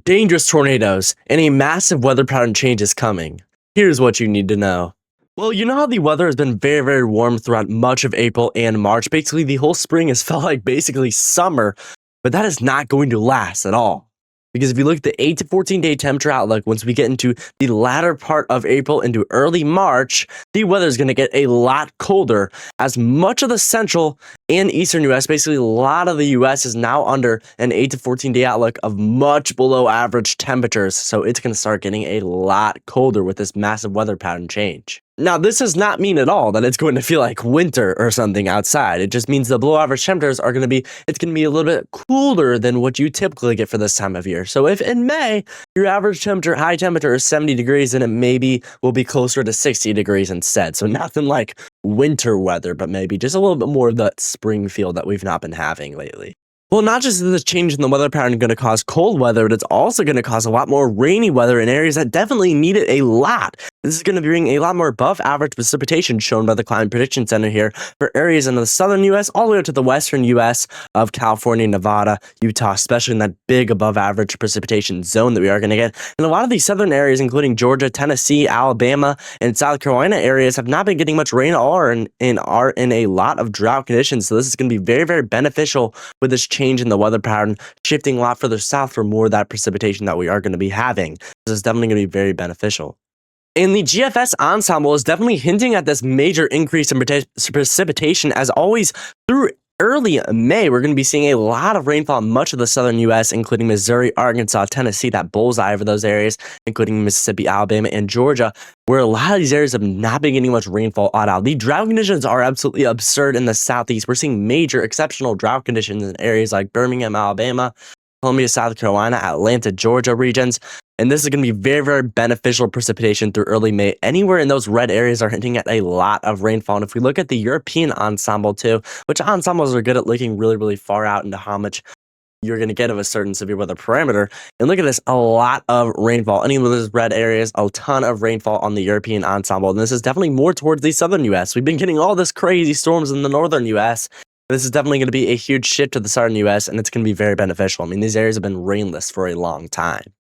dangerous tornadoes, and a massive weather pattern change is coming. Here's what you need to know. Well, you know how the weather has been very, very warm throughout much of April and March. Basically, the whole spring has felt like basically summer, but that is not going to last at all. Because if you look at the 8 to 14 day temperature outlook, once we get into the latter part of April into early March, the weather is going to get a lot colder as much of the central and eastern US, basically a lot of the US is now under an 8 to 14 day outlook of much below average temperatures. So it's going to start getting a lot colder with this massive weather pattern change. Now, this does not mean at all that it's going to feel like winter or something outside. It just means the below average temperatures are going to be, it's going to be a little bit cooler than what you typically get for this time of year. So if in May, your average temperature, high temperature is 70 degrees, then it maybe will be closer to 60 degrees instead. So nothing like winter weather, but maybe just a little bit more of that spring feel that we've not been having lately. Well, not just is this change in the weather pattern going to cause cold weather, but it's also going to cause a lot more rainy weather in areas that definitely need it a lot. This is going to bring a lot more above average precipitation shown by the Climate Prediction Center here for areas in the southern U.S. all the way up to the western U.S. of California, Nevada, Utah, especially in that big above average precipitation zone that we are going to get. And a lot of these southern areas, including Georgia, Tennessee, Alabama, and South Carolina areas have not been getting much rain at all and are in a lot of drought conditions. So this is going to be very, very beneficial with this change in the weather pattern, shifting a lot further south for more of that precipitation that we are going to be having. This is definitely going to be very beneficial. And the GFS ensemble is definitely hinting at this major increase in precipitation. As always, through early May, we're going to be seeing a lot of rainfall in much of the southern U.S., including Missouri, Arkansas, Tennessee, that bullseye over those areas, including Mississippi, Alabama, and Georgia, where a lot of these areas have not been getting much rainfall at all. The drought conditions are absolutely absurd in the southeast. We're seeing major exceptional drought conditions in areas like Birmingham, Alabama, Columbia, South Carolina, Atlanta, Georgia regions. And this is going to be very, very beneficial precipitation through early May. Anywhere in those red areas are hinting at a lot of rainfall. And if we look at the European ensemble too, which ensembles are good at looking really, really far out into how much you're going to get of a certain severe weather parameter. And look at this, a lot of rainfall. Any of those red areas, a ton of rainfall on the European ensemble. And this is definitely more towards the southern U.S. We've been getting all this crazy storms in the northern U.S. This is definitely going to be a huge shift to the southern U.S. and it's going to be very beneficial. I mean, these areas have been rainless for a long time.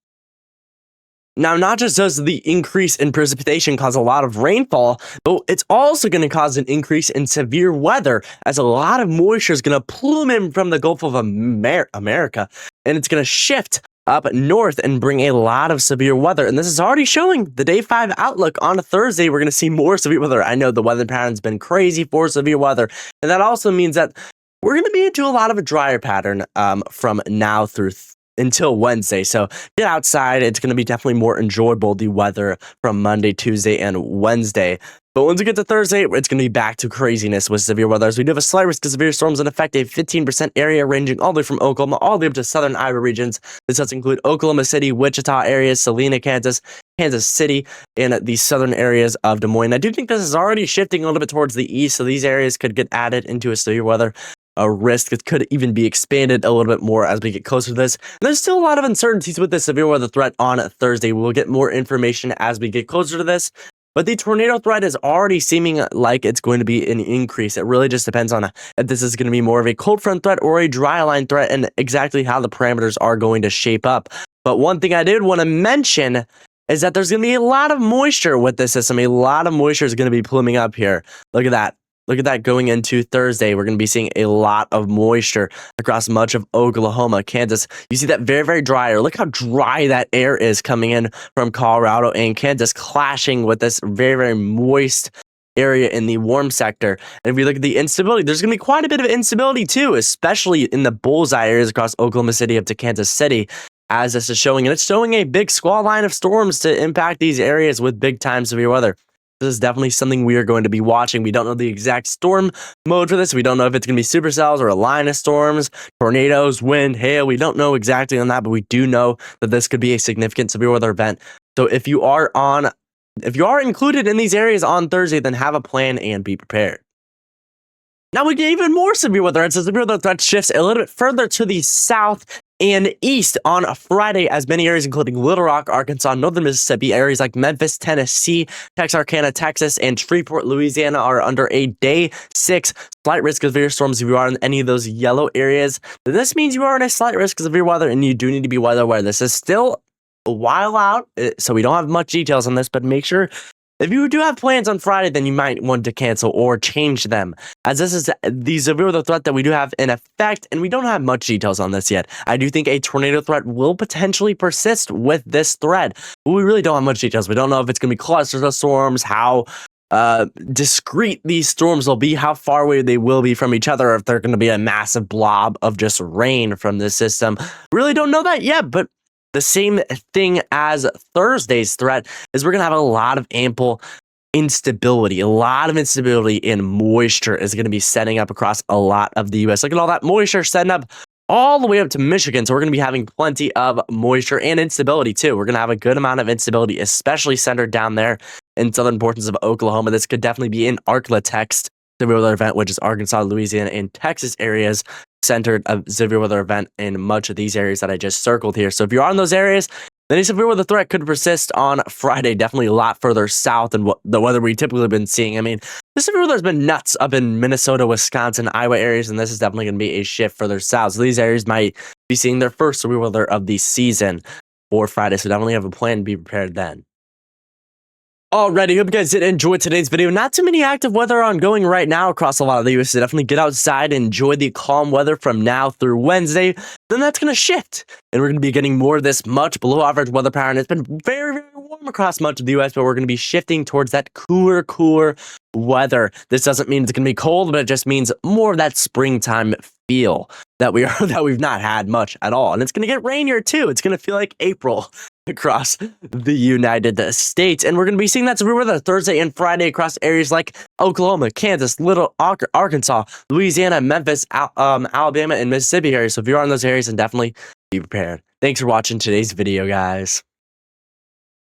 Now, not just does the increase in precipitation cause a lot of rainfall, but it's also going to cause an increase in severe weather as a lot of moisture is going to plume in from the Gulf of America, and it's going to shift up north and bring a lot of severe weather. And this is already showing the day 5 outlook on a Thursday. We're going to see more severe weather. I know the weather pattern's been crazy for severe weather, and that also means that we're going to be into a lot of a drier pattern from now through until Wednesday. So get outside. It's going to be definitely more enjoyable, the weather from Monday, Tuesday, and Wednesday. But once we get to Thursday, it's going to be back to craziness with severe weather. As we do have a slight risk of severe storms in effect, a 15% area ranging all the way from Oklahoma all the way up to southern Iowa regions. This does include Oklahoma City, Wichita areas, Salina, Kansas, Kansas City, and the southern areas of Des Moines. I do think this is already shifting a little bit towards the east, so these areas could get added into a severe weather a risk that could even be expanded a little bit more as we get closer to this. And there's still a lot of uncertainties with this severe weather threat on Thursday. We'll get more information as we get closer to this. But the tornado threat is already seeming like it's going to be an increase. It really just depends on if this is going to be more of a cold front threat or a dry line threat and exactly how the parameters are going to shape up. But one thing I did want to mention is that there's going to be a lot of moisture with this system. A lot of moisture is going to be pluming up here. Look at that. Look at that going into Thursday. We're going to be seeing a lot of moisture across much of Oklahoma, Kansas. You see that very, very dry air. Look how dry that air is coming in from Colorado and Kansas, clashing with this very, very moist area in the warm sector. And if we look at the instability, there's going to be quite a bit of instability too, especially in the bullseye areas across Oklahoma City up to Kansas City, as this is showing. And it's showing a big squall line of storms to impact these areas with big time severe weather. This is definitely something we are going to be watching. We don't know the exact storm mode for this. We don't know if it's going to be supercells or a line of storms, tornadoes, wind, hail. We don't know exactly on that, but we do know that this could be a significant severe weather event. So if you are included in these areas on Thursday, then have a plan and be prepared. Now we get even more severe weather. It's a severe weather threat shifts a little bit further to the south and east on Friday, as many areas including Little Rock, Arkansas, northern Mississippi, areas like Memphis, Tennessee, Texarkana, Texas, and Shreveport, Louisiana are under a day 6 slight risk of severe storms. If you are in any of those yellow areas, this means you are in a slight risk of severe weather, and you do need to be weather aware. This is still a while out, so we don't have much details on this, but make sure if you do have plans on Friday, then you might want to cancel or change them, as this is the severe weather threat that we do have in effect, and we don't have much details on this yet. I do think a tornado threat will potentially persist with this threat, but we really don't have much details. We don't know if it's going to be clusters of storms, how discrete these storms will be, how far away they will be from each other, or if they're going to be a massive blob of just rain from the system. Really don't know that yet, but the same thing as Thursday's threat is we're going to have a lot of ample instability. A lot of instability and moisture is going to be setting up across a lot of the U.S. Look at all that moisture setting up all the way up to Michigan. So we're going to be having plenty of moisture and instability too. We're going to have a good amount of instability, especially centered down there in southern portions of Oklahoma. This could definitely be an ARCLA-text severe weather event, which is Arkansas, Louisiana, and Texas areas centered a severe weather event in much of these areas that I just circled here. So if you're on those areas, then a severe weather threat could persist on Friday, definitely a lot further south than what the weather we typically have been seeing. I mean, the severe weather has been nuts up in Minnesota, Wisconsin, Iowa areas, and this is definitely going to be a shift further south. So these areas might be seeing their first severe weather of the season for Friday, so definitely have a plan to be prepared then. Alrighty, hope you guys did enjoy today's video. Not too many active weather ongoing right now across a lot of the U.S., so definitely get outside and enjoy the calm weather from now through Wednesday. Then that's going to shift, and we're going to be getting more of this much below average weather pattern. It's been very, very warm across much of the U.S., but we're going to be shifting towards that cooler weather. This doesn't mean it's going to be cold, but it just means more of that springtime feel that we've not had much at all. And it's going to get rainier too. It's going to feel like April across the United States. And we're going to be seeing that severe weather Thursday and Friday across areas like Oklahoma, Kansas, Little Arkansas, Louisiana, Memphis, Alabama, and Mississippi areas. So if you're on those areas, then definitely be prepared. Thanks for watching today's video, guys.